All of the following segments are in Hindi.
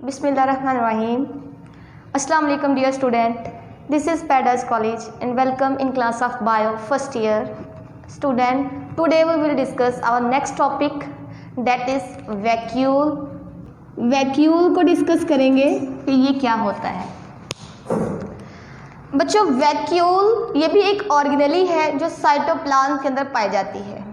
Bismillahirrahmanirrahim. Assalamu alaikum dear student. This is Paradise College and welcome in class of Bio first year. Student, today we will discuss our next topic that is vacuole. Vacuole को डिस्कस करेंगे कि ये क्या होता है। बच्चों, वैक्यूल ये भी एक ऑर्गेनेली है जो साइटोप्लाज्म के अंदर पाई जाती है।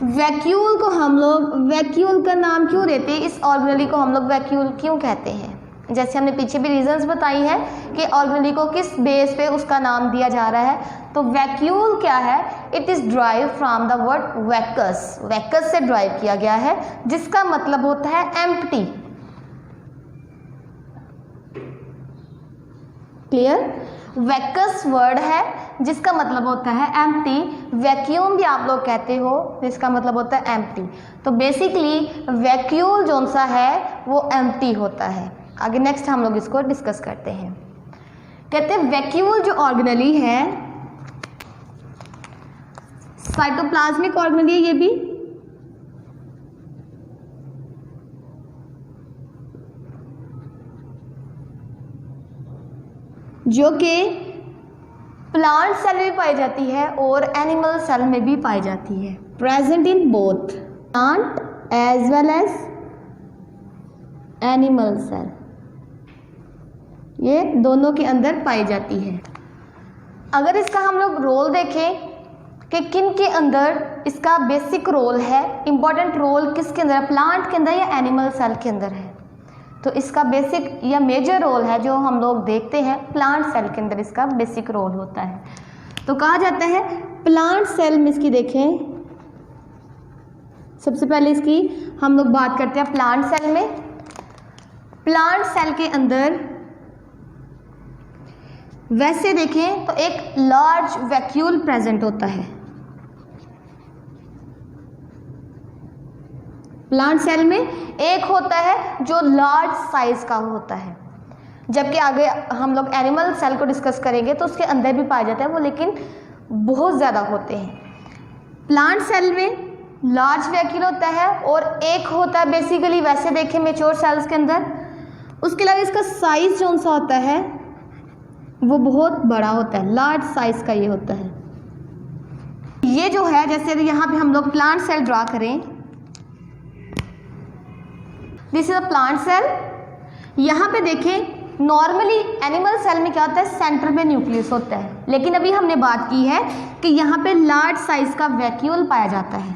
वैक्यूल को हम लोग वैक्यूल का नाम क्यों देते हैं, इस ऑर्गेनेली को हम लोग वैक्यूल क्यों कहते हैं? जैसे हमने पीछे भी रीजंस बताई है कि ऑर्गेनेली को किस बेस पे उसका नाम दिया जा रहा है। तो वैक्यूल क्या है? It is drive from the word vacus. Vacus से ड्राइव किया गया है जिसका मतलब होता है एम्प्टी। क्लियर? वैकस वर्ड है जिसका मतलब होता है एम्प्टी। वैक्यूम भी आप लोग कहते हो जिसका मतलब होता है एम्प्टी। तो बेसिकली वैक्यूल जो सा है वो एम्प्टी होता है। आगे नेक्स्ट हम लोग इसको डिस्कस करते हैं। कहते हैं वैक्यूल जो ऑर्गेनेली है साइटोप्लाज्मिक ऑर्गेनेली है, ये भी जो कि प्लांट सेल में पाई जाती है और एनिमल सेल में भी पाई जाती है। Present in both plant as well as animal cell, ये दोनों के अंदर पाई जाती है। अगर इसका हम लोग रोल देखें कि किन के अंदर इसका बेसिक रोल है, इंपॉर्टेंट रोल किसके अंदर है, प्लांट के अंदर या एनिमल सेल के अंदर है, तो इसका बेसिक या मेजर रोल है जो हम लोग देखते हैं प्लांट सेल के अंदर इसका बेसिक रोल होता है। तो कहा जाता है प्लांट सेल में इसकी देखें, सबसे पहले इसकी हम लोग बात करते हैं प्लांट सेल में। प्लांट सेल के अंदर वैसे देखें तो एक लार्ज वैक्यूल प्रेजेंट होता है। प्लांट सेल में एक होता है जो लार्ज साइज का होता है, जबकि आगे हम लोग एनिमल सेल को डिस्कस करेंगे तो उसके अंदर भी पाया जाता है वो, लेकिन बहुत ज़्यादा होते हैं। प्लांट सेल में लार्ज वैक्यूल होता है और एक होता है बेसिकली वैसे देखें मेच्योर सेल्स के अंदर। उसके अलावा इसका साइज जो सा होता है वो बहुत बड़ा होता है, लार्ज साइज का ये होता है। ये जो है जैसे यहाँ पे हम लोग प्लांट सेल ड्रा करें, this is a plant cell. यहाँ पे देखें नॉर्मली एनिमल सेल में क्या होता है, सेंटर में न्यूक्लियस होता है, लेकिन अभी हमने बात की है कि यहाँ पे लार्ज साइज का वैक्यूल पाया जाता है।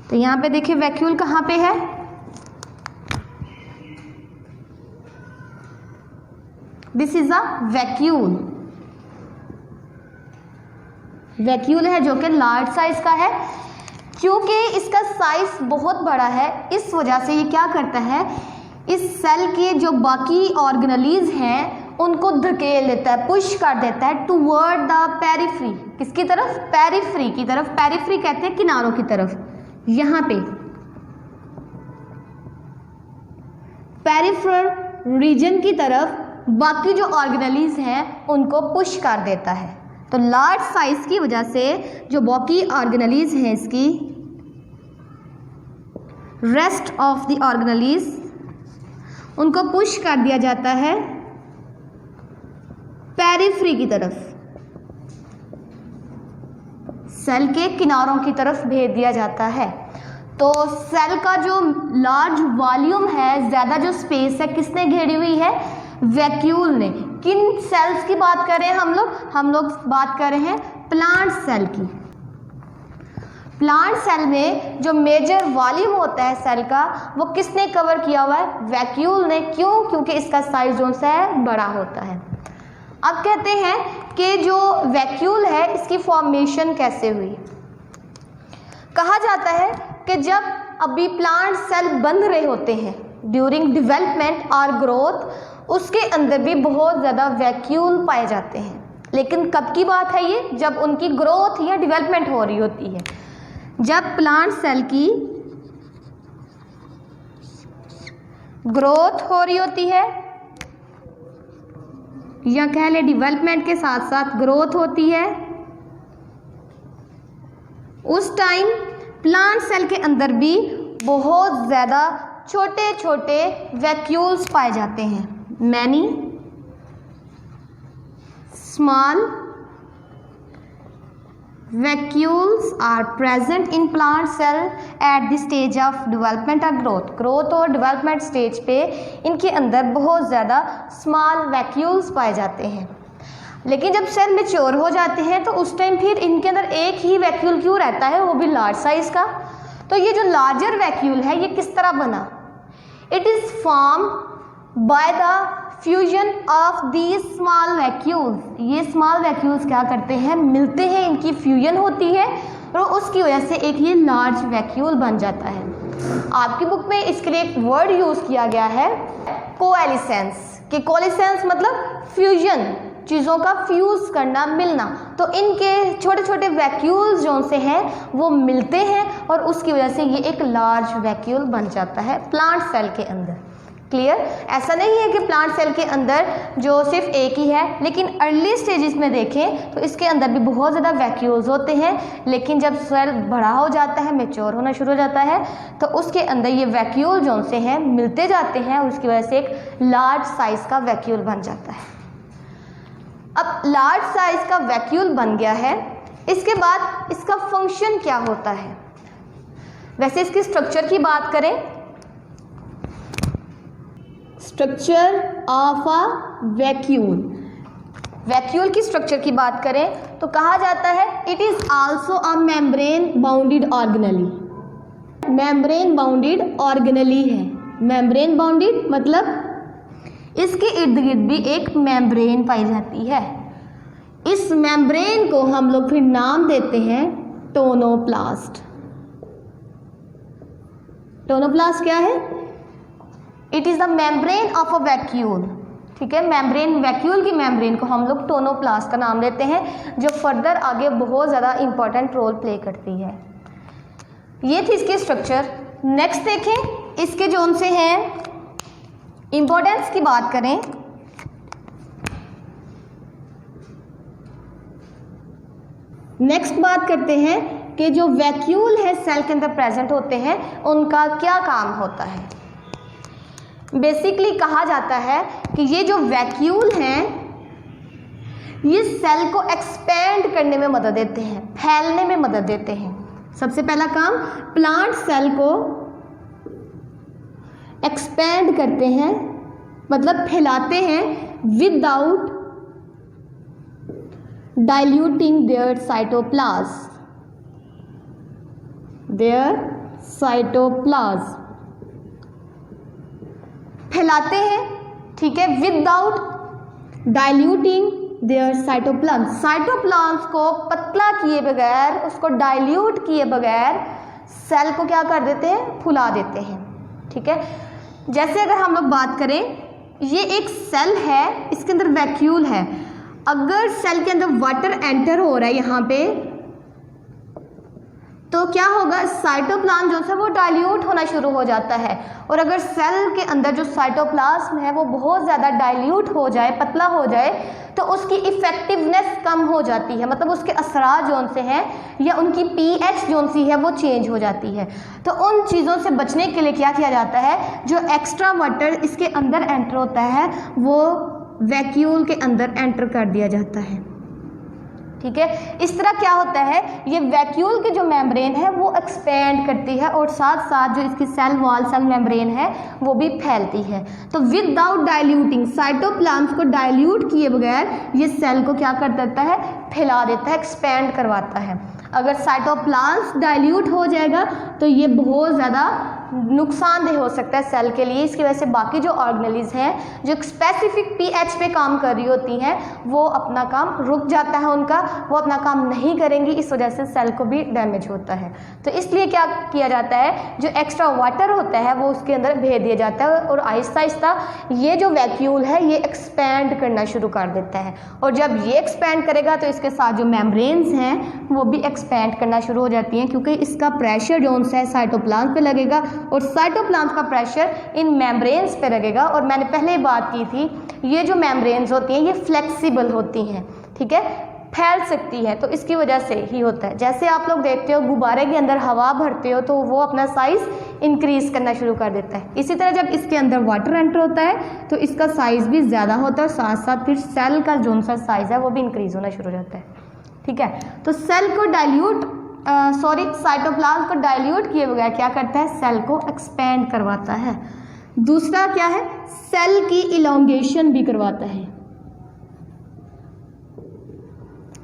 तो यहाँ पे देखिए वैक्यूल कहाँ पे है, this is a vacuole. Vacuole है जो कि लार्ज साइज का है। क्योंकि इसका साइज बहुत बड़ा है इस वजह से ये क्या करता है, इस सेल के जो बाकी ऑर्गेनेलीज हैं उनको धकेल देता है, पुश कर देता है टूवर्ड द पेरिफ्री। किसकी तरफ? पेरिफ्री की तरफ। पेरिफ्री कहते हैं किनारों की तरफ। यहाँ पे पेरिफेरल रीजन की तरफ बाकी जो ऑर्गेनेलीज हैं उनको पुश कर देता है। तो लार्ज साइज की वजह से जो बाकी ऑर्गेनेलीज हैं इसकी रेस्ट ऑफ द ऑर्गेनेलीज उनको पुश कर दिया जाता है पेरिफ्री की तरफ, सेल के किनारों की तरफ भेज दिया जाता है। तो सेल का जो लार्ज वॉल्यूम है, ज़्यादा जो स्पेस है, किसने घेरी हुई है? वैक्यूल ने। किन सेल्स की बात कर रहे हैं हम लोग बात कर रहे हैं प्लांट सेल की। प्लांट सेल में जो मेजर वॉल्यूम होता है सेल का वो किसने कवर किया हुआ है? वैक्यूल ने। क्यों? क्योंकि इसका साइज जो सा है बड़ा होता है। अब कहते हैं कि जो वैक्यूल है इसकी फॉर्मेशन कैसे हुई। कहा जाता है कि जब अभी प्लांट सेल बन रहे होते हैं ड्यूरिंग डेवलपमेंट और ग्रोथ, उसके अंदर भी बहुत ज़्यादा वैक्यूल पाए जाते हैं। लेकिन कब की बात है ये? जब उनकी ग्रोथ या डेवलपमेंट हो रही होती है। जब प्लांट सेल की ग्रोथ हो रही होती है या कह ले डेवलपमेंट के साथ साथ ग्रोथ होती है, उस टाइम प्लांट सेल के अंदर भी बहुत ज़्यादा छोटे छोटे वैक्यूल्स पाए जाते हैं। Many small vacuoles are present in plant cell at the stage of development और ग्रोथ और डेवलपमेंट स्टेज पे इनके अंदर बहुत ज़्यादा स्मॉल वैक्यूल्स पाए जाते हैं। लेकिन जब सेल मैच्योर हो जाते हैं तो उस टाइम फिर इनके अंदर एक ही वैक्यूल क्यों रहता है, वो भी लार्ज साइज़ का। तो ये जो लार्जर वैक्यूल है ये किस तरह बना? It is form by the fusion of these small vacuoles. ये स्मॉल वैक्यूल्स क्या करते हैं, मिलते हैं, इनकी फ्यूजन होती है और उसकी वजह से एक ये लार्ज वैक्यूल बन जाता है। आपकी बुक में इसके लिए एक वर्ड यूज़ किया गया है कोएलिसेंस, कि कोएलिसेंस मतलब फ्यूजन, चीज़ों का फ्यूज़ करना, मिलना। तो इनके छोटे छोटे वैक्यूल्स जो से हैं वो मिलते हैं और उसकी वजह से ये एक लार्ज वैक्यूल बन जाता है प्लांट सेल के अंदर। क्लियर? ऐसा नहीं है कि प्लांट सेल के अंदर जो सिर्फ एक ही है, लेकिन अर्ली स्टेजेस में देखें तो इसके अंदर भी बहुत ज़्यादा वैक्यूल्स होते हैं। लेकिन जब सेल बड़ा हो जाता है, मैच्योर होना शुरू हो जाता है, तो उसके अंदर ये वैक्यूल जो से हैं मिलते जाते हैं और उसकी वजह से एक लार्ज साइज़ का वैक्यूल बन जाता है। अब लार्ज साइज़ का वैक्यूल बन गया है, इसके बाद इसका फंक्शन क्या होता है? वैसे इसकी स्ट्रक्चर की बात करें, structure of a vacuole, vacuole की स्ट्रक्चर की बात करें तो कहा जाता है it is also a membrane bounded organelle. Membrane bounded organelle है। मेम्ब्रेन बाउंडेड मतलब इसके इर्द गिर्द भी एक मेम्ब्रेन पाई जाती है। इस मेम्ब्रेन को हम लोग फिर नाम देते हैं टोनोप्लास्ट। टोनोप्लास्ट क्या है? It is the membrane of a vacuole. ठीक है, मेम्ब्रेन, वैक्यूल की मेम्ब्रेन को हम लोग टोनोप्लास्ट का नाम देते हैं, जो फर्दर आगे बहुत ज़्यादा इंपॉर्टेंट रोल प्ले करती है। ये थी इसकी स्ट्रक्चर। नेक्स्ट देखें, इसके जो उनसे हैं इंपॉर्टेंस की बात करें, नेक्स्ट बात करते हैं कि जो वैक्यूल है सेल के अंदर प्रेजेंट होते हैं उनका क्या काम होता है। बेसिकली कहा जाता है कि ये जो वैक्यूल हैं ये सेल को एक्सपेंड करने में मदद देते हैं, फैलने में मदद देते हैं। सबसे पहला काम, प्लांट सेल को एक्सपेंड करते हैं, मतलब फैलाते हैं विदाउट डाइल्यूटिंग देयर साइटोप्लाज्म। फैलाते हैं, ठीक है, without diluting their cytoplasm. Cytoplasm को पतला किए बगैर, उसको डाइल्यूट किए बगैर सेल को क्या कर देते हैं, फुला देते हैं। ठीक है, जैसे अगर हम लोग बात करें, ये एक सेल है, इसके अंदर वैक्यूल है। अगर सेल के अंदर वाटर एंटर हो रहा है यहाँ पे, तो क्या होगा, साइटोप्लाज्म जो है वो डाइल्यूट होना शुरू हो जाता है। और अगर सेल के अंदर जो साइटोप्लाज्म है वो बहुत ज़्यादा डाइल्यूट हो जाए, पतला हो जाए, तो उसकी इफ़ेक्टिवनेस कम हो जाती है, मतलब उसके असरार जोन से हैं या उनकी पीएच जोन सी है वो चेंज हो जाती है। तो उन चीज़ों से बचने के लिए क्या किया जाता है, जो एक्स्ट्रा वाटर इसके अंदर एंटर होता है वो वैक्यूल के अंदर एंटर कर दिया जाता है। ठीक है, इस तरह क्या होता है, ये वैक्यूल की जो मेम्ब्रेन है वो एक्सपेंड करती है और साथ साथ जो इसकी सेल वॉल, सेल मेम्ब्रेन है वो भी फैलती है। तो विदाउट डाइल्यूटिंग, साइटोप्लाज्म को डाइल्यूट किए बगैर ये सेल को क्या कर देता है, फैला देता है, एक्सपेंड करवाता है। अगर साइटोप्लाज्म डाइल्यूट हो जाएगा तो ये बहुत ज़्यादा नुकसानदेह हो सकता है सेल के लिए। इसकी वजह से बाकी जो ऑर्गेनेलीज हैं जो स्पेसिफिक पीएच पे काम कर रही होती हैं वो अपना काम रुक जाता है, उनका वो अपना काम नहीं करेंगी, इस वजह से सेल को भी डैमेज होता है। तो इसलिए क्या किया जाता है, जो एक्स्ट्रा वाटर होता है वो उसके अंदर भेज दिया जाता है और आहिस्ता आहिस्ता ये जो वैक्यूल है ये एक्सपैंड करना शुरू कर देता है। और जब ये एक्सपैंड करेगा तो इसके साथ जो मेम्ब्रेन्स हैं वो भी एक्सपैंड करना शुरू हो जाती हैं, क्योंकि इसका प्रेशर जो है साइटोप्लाज्म पे लगेगा और साइटोप्लाज्म का प्रेशर इन मेम्ब्रेन्स पे लगेगा। और मैंने पहले ही बात की थी, ये जो मेम्ब्रेन्स होती हैं ये फ्लेक्सिबल होती हैं। ठीक है, फैल सकती है, तो इसकी वजह से ही होता है। जैसे आप लोग देखते हो गुब्बारे के अंदर हवा भरते हो तो वो अपना साइज़ इंक्रीज करना शुरू कर देता है। इसी तरह जब इसके अंदर वाटर एंटर होता है तो इसका साइज़ भी ज़्यादा होता है और साथ साथ फिर सेल का जो सा साइज़ है वो भी इंक्रीज होना शुरू हो जाता है। ठीक है, तो सेल को साइटोप्लाज्म को डाइल्यूट किए बगैर क्या करता है, सेल को एक्सपेंड करवाता है। दूसरा क्या है, सेल की इलोंगेशन भी करवाता है।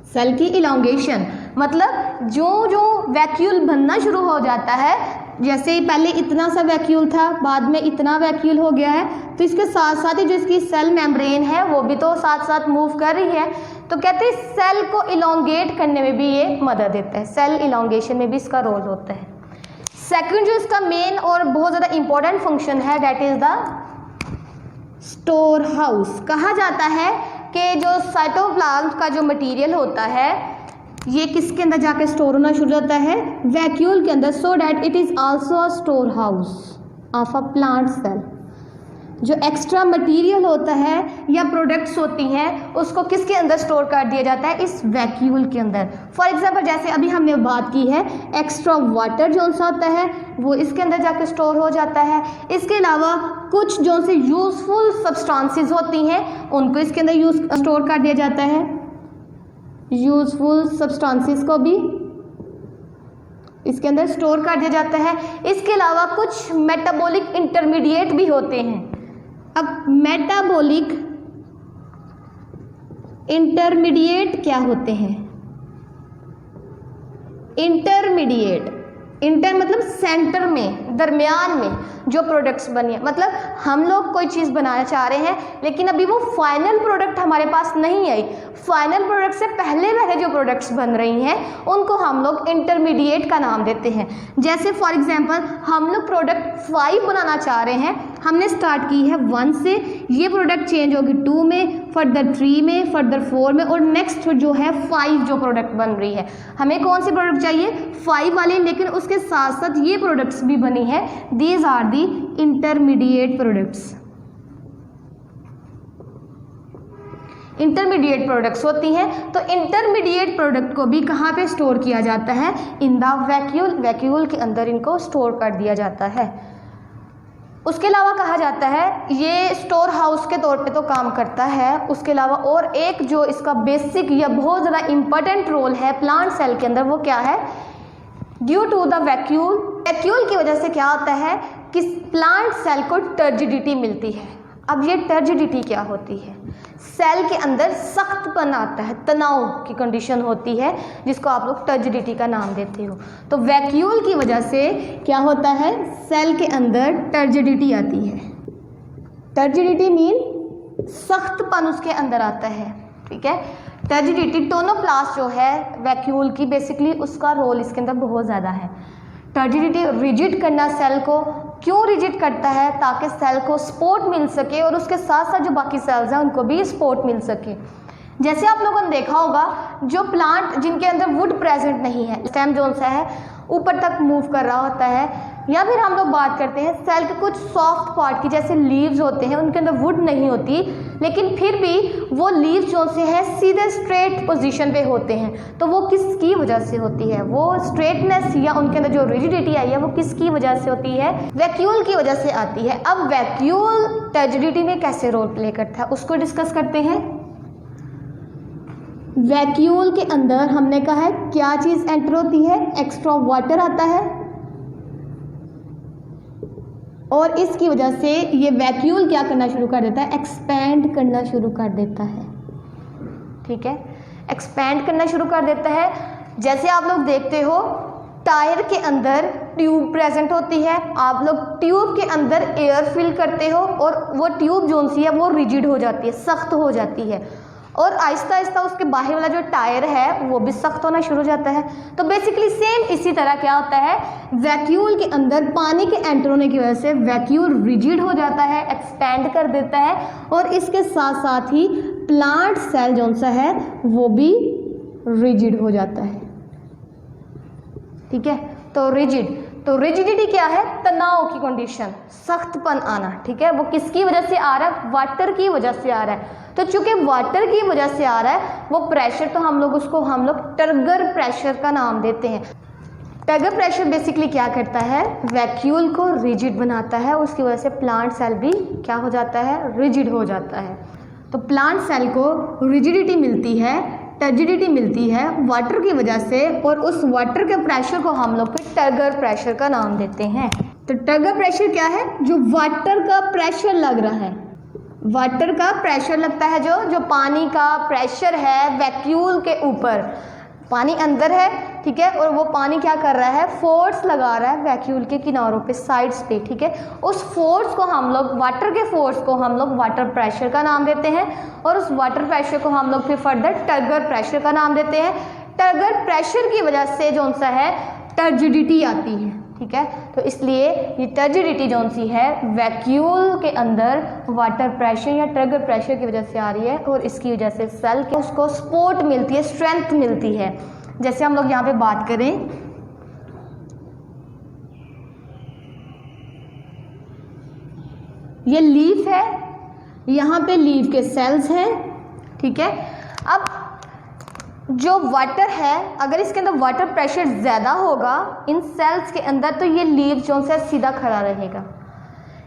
सेल की इलोंगेशन मतलब जो वैक्यूल बनना शुरू हो जाता है, जैसे पहले इतना सा वैक्यूल था, बाद में इतना वैक्यूल हो गया है, तो इसके साथ साथ ही जो इसकी सेल मेम्ब्रेन है वो भी तो साथ साथ मूव कर रही है, तो कहते हैं सेल को इलोंगेट करने में भी ये मदद देता है। सेल इलोंगेशन में भी इसका रोल होता है। सेकंड जो इसका मेन और बहुत ज़्यादा इंपॉर्टेंट फंक्शन है, that is the store house. कहा जाता है कि जो साइटोप्लाज्म का जो मटेरियल होता है ये किसके अंदर जाके स्टोर होना शुरू होता है, वैक्यूल के अंदर, so that it is also a store house of a plant cell. जो एक्स्ट्रा मटेरियल होता है या प्रोडक्ट्स होती हैं उसको किसके अंदर स्टोर कर दिया जाता है, इस वैक्यूल के अंदर। फॉर एग्जांपल जैसे अभी हमने बात की है, एक्स्ट्रा वाटर जो सा होता है वो इसके अंदर जाके स्टोर हो जाता है। इसके अलावा कुछ जो से यूजफुल सब्सटेंसेस होती हैं उनको इसके अंदर स्टोर कर दिया जाता है। यूजफुल सब्सटेंसेस को भी इसके अंदर स्टोर कर दिया जाता है। इसके अलावा कुछ मेटाबॉलिक इंटरमीडिएट भी होते हैं। अब मेटाबॉलिक इंटरमीडिएट क्या होते हैं, इंटर मतलब सेंटर में, दरमियान में जो प्रोडक्ट्स बने, मतलब हम लोग कोई चीज़ बनाना चाह रहे हैं लेकिन अभी वो फाइनल प्रोडक्ट हमारे पास नहीं आई, फाइनल प्रोडक्ट से पहले जो प्रोडक्ट्स बन रही हैं उनको हम लोग इंटरमीडिएट का नाम देते हैं। जैसे फॉर एग्जांपल हम लोग प्रोडक्ट 5 बनाना चाह रहे हैं, हमने स्टार्ट की है 1 से, ये प्रोडक्ट चेंज होगी 2 में, फर्दर 3 में, फर्दर 4 में, और नेक्स्ट जो है 5 जो प्रोडक्ट बन रही है। हमें कौन सी प्रोडक्ट चाहिए, 5 वाली, लेकिन उसके साथ साथ ये प्रोडक्ट्स भी बनी है। These are the intermediate products. Intermediate products होती हैं, तो इंटरमीडिएट प्रोडक्ट को भी कहाँ पे स्टोर किया जाता है, इन द वैक्यूल, वैक्यूल के अंदर इनको स्टोर कर दिया जाता है। उसके अलावा कहा जाता है ये स्टोर हाउस के तौर पे तो काम करता है, उसके अलावा और एक जो इसका बेसिक या बहुत ज़्यादा इम्पोर्टेंट रोल है प्लांट सेल के अंदर, वो क्या है, due to the vacuole, vacuole की वजह से क्या होता है कि प्लांट सेल को टर्जिडिटी मिलती है। अब ये टर्जिडिटी क्या होती है, सेल के अंदर सख्तपन आता है, तनाव की कंडीशन होती है जिसको आप लोग टर्जिडिटी का नाम देते हो। तो वैक्यूल की वजह से क्या होता है, सेल के अंदर टर्जिडिटी आती है। टर्जिडिटी मीन सख्तपन उसके अंदर आता है। ठीक है, टर्जिडिटी, टोनोप्लास्ट जो है वैक्यूल की, बेसिकली उसका रोल इसके अंदर बहुत ज़्यादा है। टर्जिडिटी रिजिड करना सेल को, क्यों रिजिड करता है, ताकि सेल को सपोर्ट मिल सके और उसके साथ साथ जो बाकी सेल्स हैं उनको भी सपोर्ट मिल सके। जैसे आप लोगों ने देखा होगा जो प्लांट जिनके अंदर वुड प्रेजेंट नहीं है, स्टेम जोन सा है ऊपर तक मूव कर रहा होता है, या फिर हम लोग बात करते हैं सेल के कुछ सॉफ्ट पार्ट की, जैसे लीव्स होते हैं उनके अंदर वुड नहीं होती, लेकिन फिर भी वो लीव्स जो से है सीधे स्ट्रेट पोजीशन पे होते हैं। तो वो किसकी वजह से होती है, वो स्ट्रेटनेस या उनके अंदर जो रिजिडिटी आई है वो किसकी वजह से होती है, वैक्यूल की वजह से आती है। अब वैक्यूल टर्जिडिटी में कैसे रोल प्ले करता है उसको डिस्कस करते हैं। वैक्यूल के अंदर हमने कहा है क्या चीज़ एंटर होती है, एक्स्ट्रा वाटर आता है, और इसकी वजह से ये वैक्यूल क्या करना शुरू कर देता है, एक्सपैंड करना शुरू कर देता है। ठीक है, एक्सपैंड करना शुरू कर देता है। जैसे आप लोग देखते हो टायर के अंदर ट्यूब प्रेजेंट होती है, आप लोग ट्यूब के अंदर एयर फिल करते हो और वो ट्यूब जो सी है वो रिजिड हो जाती है, सख्त हो जाती है, और आहिस्ता आहिस्ता उसके बाहर वाला जो टायर है वो भी सख्त होना शुरू हो जाता है। तो बेसिकली सेम इसी तरह क्या होता है, वैक्यूल के अंदर पानी के एंटर होने की वजह से वैक्यूल रिजिड हो जाता है, एक्सपैंड कर देता है, और इसके साथ साथ ही प्लांट सेल जो सा है वो भी रिजिड हो जाता है। ठीक है, तो रिजिड, तो रिजिडिटी क्या है? तनाव की कंडीशन, सख्तपन आना, ठीक है। वो किसकी वजह से आ रहा है? वाटर की वजह से आ रहा है। तो चूंकि वाटर की वजह से आ रहा है वो प्रेशर, तो हम लोग टर्गर प्रेशर का नाम देते हैं। टर्गर प्रेशर बेसिकली क्या करता है? वैक्यूल को रिजिड बनाता है, उसकी वजह से प्लांट सेल भी क्या हो जाता है? रिजिड हो जाता है। तो प्लांट सेल को रिजिडिटी मिलती है, टर्जिडिटी मिलती है वाटर की वजह से, और उस वाटर के प्रेशर को हम लोग फिर टर्गर प्रेशर का नाम देते हैं। तो टर्गर प्रेशर क्या है? जो वाटर का प्रेशर लग रहा है, वाटर का प्रेशर लगता है, जो पानी का प्रेशर है वैक्यूल के ऊपर। पानी अंदर है, ठीक है, और वो पानी क्या कर रहा है? फोर्स लगा रहा है वैक्यूल के किनारों पे, साइड्स पे, ठीक है। उस फोर्स को हम लोग, वाटर के फोर्स को हम लोग वाटर प्रेशर का नाम देते हैं, और उस वाटर प्रेशर को हम लोग फिर फर्दर टर्गर प्रेशर का नाम देते हैं। टर्गर प्रेशर की वजह से जो सा है टर्जिडिटी आती है, ठीक है। तो इसलिए ये टर्जिडिटी जो सी है वैक्यूल के अंदर वाटर प्रेशर या टर्गर प्रेशर की वजह से आ रही है, और इसकी वजह से सेल के उसको सपोर्ट मिलती है, स्ट्रेंथ मिलती है। जैसे हम लोग यहाँ पे बात करें, ये लीफ है, यहाँ पे लीफ के सेल्स हैं, ठीक है। अब जो वाटर है, अगर इसके अंदर वाटर प्रेशर ज़्यादा होगा इन सेल्स के अंदर, तो ये लीफ जो है सीधा खड़ा रहेगा।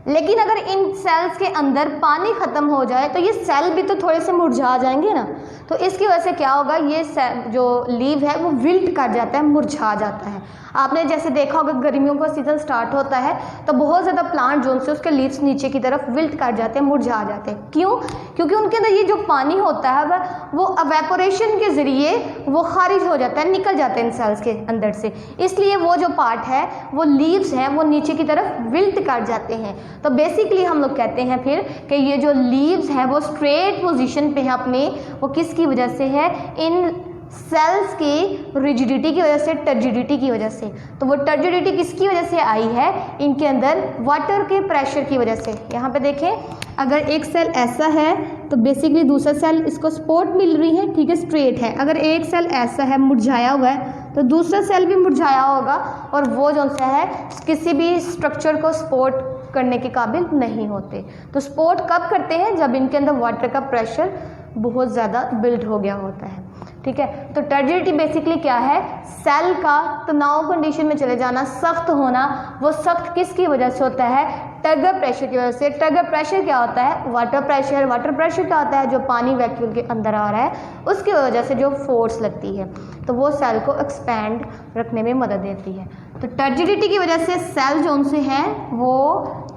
लेकिन अगर इन सेल्स के अंदर पानी ख़त्म हो जाए तो ये सेल भी तो थोड़े से मुरझा जाएंगे ना। तो इसकी वजह से क्या होगा? ये जो लीव है वो विल्ट कर जाता है, मुरझा जाता है। आपने जैसे देखा होगा गर्मियों का सीज़न स्टार्ट होता है तो बहुत ज़्यादा प्लांट जो से उसके लीव्स नीचे की तरफ विल्ट कर जाते हैं, मुरझा जाते हैं। क्यों? क्योंकि उनके अंदर ये जो पानी होता है वो एवेपोरेशन के ज़रिए वो खारिज हो जाता है, निकल जाता है इन सेल्स के अंदर से। इसलिए वो जो पार्ट है, वो लीव्स हैं, वो नीचे की तरफ विल्ट कर जाते हैं। तो बेसिकली हम लोग कहते हैं फिर कि ये जो लीव्स हैं वो स्ट्रेट पोजीशन पे है अपने, वो किसकी वजह से है? इन सेल्स की रिजिडिटी की वजह से, टर्जिडिटी की वजह से। तो वो टर्जिडिटी किसकी वजह से आई है? इनके अंदर वाटर के प्रेशर की वजह से। यहाँ पे देखें, अगर एक सेल ऐसा है तो बेसिकली दूसरा सेल इसको सपोर्ट मिल रही है, ठीक है, स्ट्रेट है। अगर एक सेल ऐसा है, मुरझाया हुआ है, तो दूसरा सेल भी मुरझाया होगा, और वो जो सा है किसी भी स्ट्रक्चर को सपोर्ट करने के काबिल नहीं होते। तो सपोर्ट कब करते हैं? जब इनके अंदर वाटर का प्रेशर बहुत ज़्यादा बिल्ड हो गया होता है, ठीक है। तो टर्जिडिटी बेसिकली क्या है? सेल का तनाव कंडीशन में चले जाना, सख्त होना। वो सख्त किसकी वजह से होता है? टर्गर प्रेशर की वजह से। टर्गर प्रेशर क्या होता है? Water pressure. वाटर प्रेशर क्या होता है? जो पानी वैक्यूल के अंदर आ रहा है उसकी वजह से जो फोर्स लगती है, तो वो सेल को एक्सपैंड रखने में मदद देती है। तो टर्जिडिटी की वजह से सेल जो उनसे हैं वो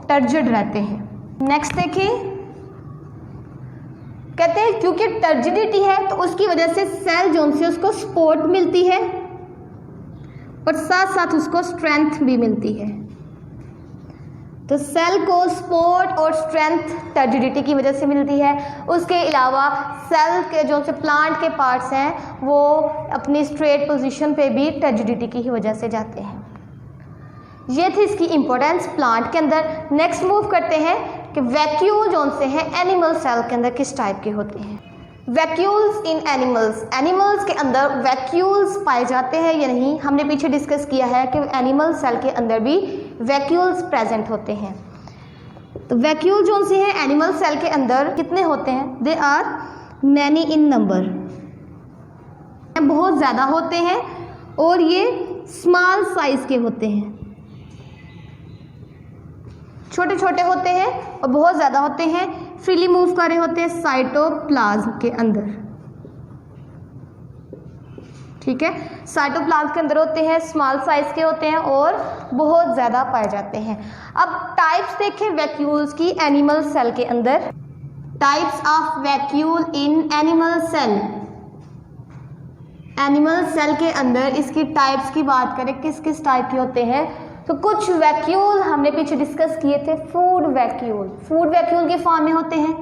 टर्जिड रहते हैं। नेक्स्ट देखिए, कहते हैं क्योंकि टर्जिडिटी है तो उसकी वजह से सेल जो से उसको सपोर्ट मिलती है और साथ साथ उसको स्ट्रेंथ भी मिलती है। तो सेल को सपोर्ट और स्ट्रेंथ टर्जिडिटी की वजह से मिलती है। उसके अलावा सेल के जो से प्लांट के पार्ट्स हैं वो अपनी स्ट्रेट पोजीशन पे भी टर्जिडिटी की ही वजह से जाते हैं। ये थी इसकी इम्पोर्टेंस प्लांट के अंदर। नेक्स्ट मूव करते हैं कि वैक्यूल जो से हैं एनिमल सेल के अंदर किस टाइप के होते हैं। वैक्यूल्स इन एनिमल्स, एनिमल्स के अंदर वैक्यूल्स पाए जाते हैं या नहीं, हमने पीछे डिस्कस किया है कि एनिमल सेल के अंदर भी वैक्यूल्स प्रेजेंट होते हैं। तो वैक्यूल जो से हैं एनिमल सेल के अंदर कितने होते हैं? They are many in number, बहुत ज़्यादा होते हैं, और ये स्मॉल साइज के होते हैं, छोटे छोटे होते हैं और बहुत ज़्यादा होते हैं। फ्रीली मूव कर रहे होते हैं साइटोप्लाज्म के अंदर, ठीक है, साइटोप्लाज्म के अंदर होते हैं, स्मॉल साइज के होते हैं और बहुत ज़्यादा पाए जाते हैं। अब टाइप्स देखें वैक्यूल्स की एनिमल सेल के अंदर। Types of vacuole in animal cell. Animal cell के अंदर इसकी टाइप्स की बात करें, किस किस टाइप के होते हैं, तो कुछ वैक्यूल हमने पीछे डिस्कस किए थे। फूड वैक्यूल, फूड वैक्यूल के फॉर्म में होते हैं।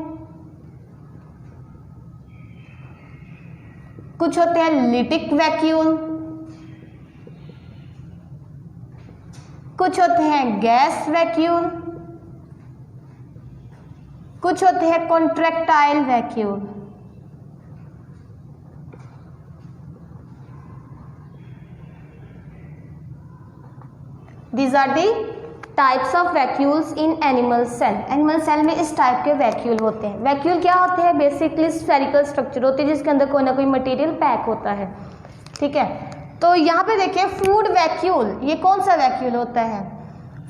कुछ होते हैं लिटिक वैक्यूल, कुछ होते हैं गैस वैक्यूल, कुछ होते हैं contractile vacuole. These are the types of vacuoles in animal cell. Animal cell में इस टाइप के वैक्यूल होते हैं। वैक्यूल क्या होते हैं? बेसिकली स्फेरिकल स्ट्रक्चर होती है जिसके अंदर कोई ना कोई मटेरियल पैक होता है। ठीक है, तो यहाँ पे देखिए फूड वैक्यूल, ये कौन सा वैक्यूल होता है?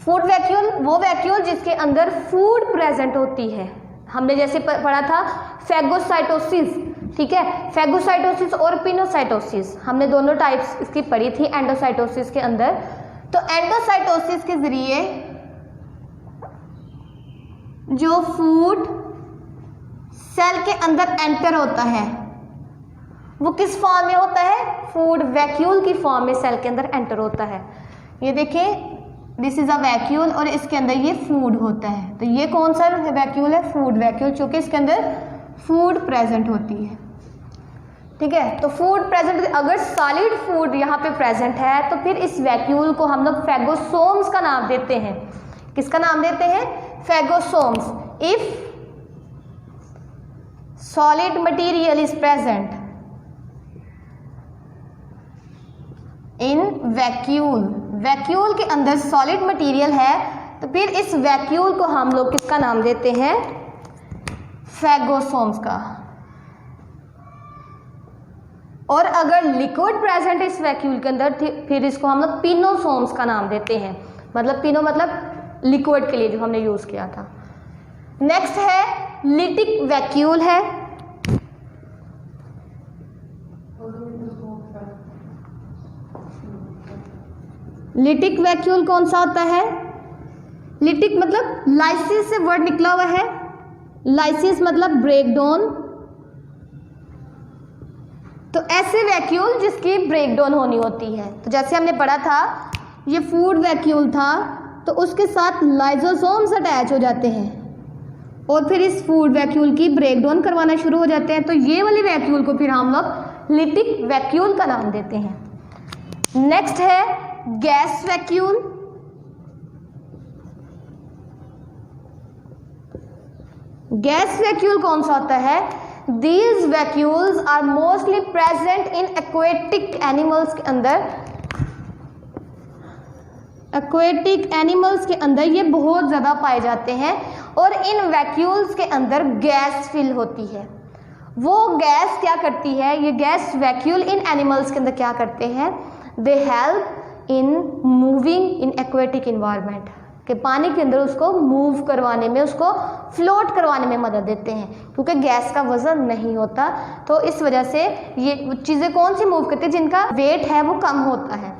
फूड वैक्यूल वो वैक्यूल जिसके अंदर फूड प्रेजेंट होती है। हमने जैसे पढ़ा था फैगोसाइटोसिस, ठीक है, फैगोसाइटोसिस और पिनोसाइटोसिस, हमने दोनों टाइप्स इसकी पढ़ी थी एंडोसाइटोसिस के अंदर। तो एंडोसाइटोसिस के जरिए जो फूड सेल के अंदर एंटर होता है वो किस फॉर्म में होता है? फूड वैक्यूल की फॉर्म में सेल के अंदर एंटर होता है। ये देखिए दिस इज अ वैक्यूल और इसके अंदर ये फूड होता है। तो ये कौन सा वैक्यूल है? फूड वैक्यूल, क्योंकि इसके अंदर फूड प्रेजेंट होती है। ठीक है, तो फूड प्रेजेंट, अगर सॉलिड फूड यहाँ पे प्रेजेंट है तो फिर इस वैक्यूल को हम लोग फैगोसोम्स का नाम देते हैं। किसका नाम देते हैं? Phagosomes. If solid material is present in vacuole, vacuole के अंदर सॉलिड मटेरियल है तो फिर इस वैक्यूल को हम लोग किसका नाम देते हैं? फैगोसोम्स का। और अगर लिक्विड प्रेजेंट इस वैक्यूल के अंदर फिर इसको हम लोग पिनोसोम्स का नाम देते हैं। मतलब पिनो मतलब लिक्विड के लिए जो हमने यूज किया था। नेक्स्ट है लिटिक वैक्यूल है। लिटिक वैक्यूल कौन सा होता है? लिटिक मतलब लाइसिस से वर्ड निकला हुआ है। लाइसिस मतलब ब्रेकडाउन। तो ऐसे वैक्यूल जिसकी ब्रेकडाउन होनी होती है। तो जैसे हमने पढ़ा था ये फूड वैक्यूल था तो उसके साथ लाइजोसोम्स अटैच हो जाते हैं और फिर इस फूड वैक्यूल की ब्रेकडाउन करवाना शुरू हो जाते हैं। तो ये वाले वैक्यूल को फिर हम लोग लिटिक वैक्यूल का नाम देते हैं। नेक्स्ट है गैस वैक्यूल। गैस वैक्यूल कौन सा होता है? These vacuoles are mostly present in aquatic animals के अंदर। aquatic animals के अंदर ये बहुत ज़्यादा पाए जाते हैं और इन वैक्यूल्स के अंदर गैस फिल होती है। वो गैस क्या करती है? ये गैस वैक्यूल इन एनिमल्स के अंदर क्या करते हैं? They help in moving in aquatic environment, कि पानी के अंदर उसको मूव करवाने में, उसको फ्लोट करवाने में मदद देते हैं, क्योंकि गैस का वजन नहीं होता। तो इस वजह से ये चीज़ें कौन सी मूव करती है? जिनका वेट है वो कम होता है।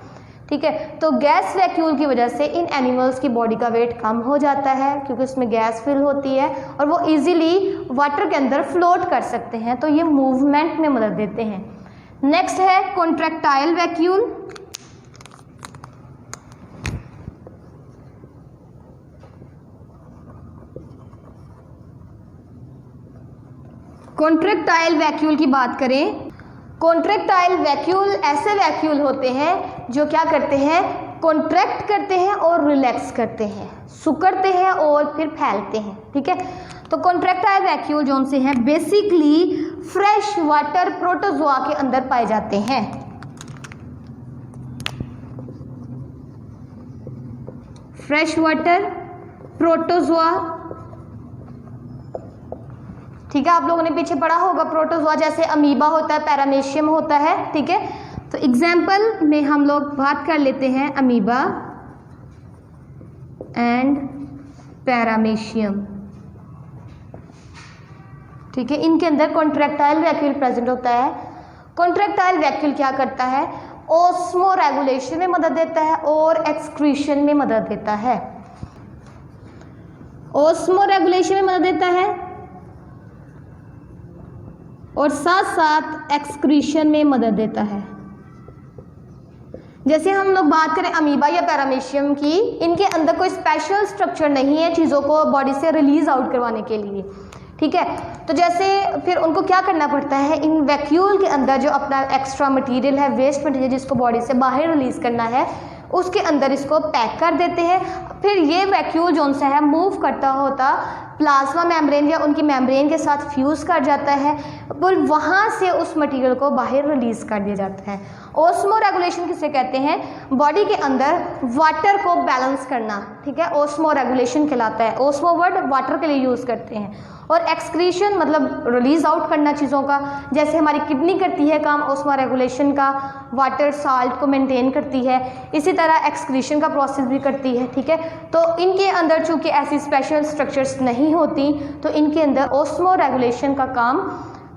ठीक है, तो गैस वैक्यूल की वजह से इन एनिमल्स की बॉडी का वेट कम हो जाता है क्योंकि उसमें गैस फिल होती है और वो इजीली वाटर के अंदर फ्लोट कर सकते हैं। तो ये मूवमेंट में मदद देते हैं। नेक्स्ट है कॉन्ट्रैक्टाइल वैक्यूल। कॉन्ट्रैक्टाइल वैक्यूल की बात करें, कॉन्ट्रैक्टाइल वैक्यूल ऐसे वैक्यूल होते हैं जो क्या करते हैं? कॉन्ट्रैक्ट करते हैं और रिलैक्स करते हैं, सिकुड़ते हैं और फिर फैलते हैं। ठीक है, तो कॉन्ट्रैक्टाइल वैक्यूल जो से हैं बेसिकली फ्रेश वाटर प्रोटोजोआ के अंदर पाए जाते हैं। फ्रेश वाटर प्रोटोजोआ, ठीक है, आप लोगों ने पीछे पढ़ा होगा प्रोटोजोआ, जैसे अमीबा होता है, पैरामीशियम होता है। ठीक है, तो एग्जाम्पल में हम लोग बात कर लेते हैं अमीबा एंड पैरामीशियम। ठीक है, इनके अंदर कॉन्ट्रैक्टाइल वैक्यूल प्रेजेंट होता है। कॉन्ट्रैक्टाइल वैक्यूल क्या करता है? ऑस्मो रेगुलेशन में मदद देता है और एक्सक्रीशन में मदद देता है। ऑस्मो रेगुलेशन में मदद देता है और साथ साथ एक्सक्रीशन में मदद देता है। जैसे हम लोग बात करें अमीबा या पैरामीशियम की, इनके अंदर कोई स्पेशल स्ट्रक्चर नहीं है चीज़ों को बॉडी से रिलीज आउट करवाने के लिए। ठीक है, तो जैसे फिर उनको क्या करना पड़ता है? इन वैक्यूल के अंदर जो अपना एक्स्ट्रा मटेरियल है, वेस्ट मटेरियल जिसको बॉडी से बाहर रिलीज करना है, उसके अंदर इसको पैक कर देते हैं। फिर ये वैक्यूल जो सा है मूव करता होता प्लाज्मा मेम्ब्रेन या उनकी मेम्ब्रेन के साथ फ्यूज़ कर जाता है और वहाँ से उस मटेरियल को बाहर रिलीज़ कर दिया जाता है। ओस्मो रेगुलेशन किसे कहते हैं? बॉडी के अंदर वाटर को बैलेंस करना, ठीक है, ओस्मो रेगुलेशन कहलाता है। ओस्मो वर्ड वाटर के लिए यूज़ करते हैं। और एक्सक्रीशन मतलब रिलीज आउट करना चीज़ों का, जैसे हमारी किडनी करती है काम ओस्मो रेगुलेशन का, वाटर साल्ट को मेंटेन करती है, इसी तरह एक्सक्रीशन का प्रोसेस भी करती है, ठीक है। तो इनके अंदर चूंकि ऐसी स्पेशल स्ट्रक्चर्स नहीं होती तो इनके अंदर ओस्मो रेगुलेशन का काम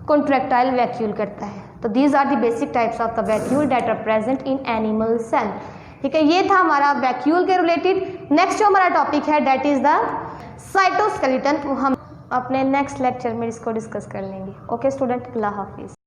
कॉन्ट्रैक्टाइल वैक्यूल करता है। तो these are the basic types of the vacuole that are present in animal cell, ठीक है। ये था हमारा वैक्यूल के रिलेटेड। नेक्स्ट जो हमारा टॉपिक है दैट इज द साइटोस्केलेटन। हम अपने नेक्स्ट लेक्चर में इसको डिस्कस कर लेंगे। ओके स्टूडेंट, अल्लाह हाफिज़।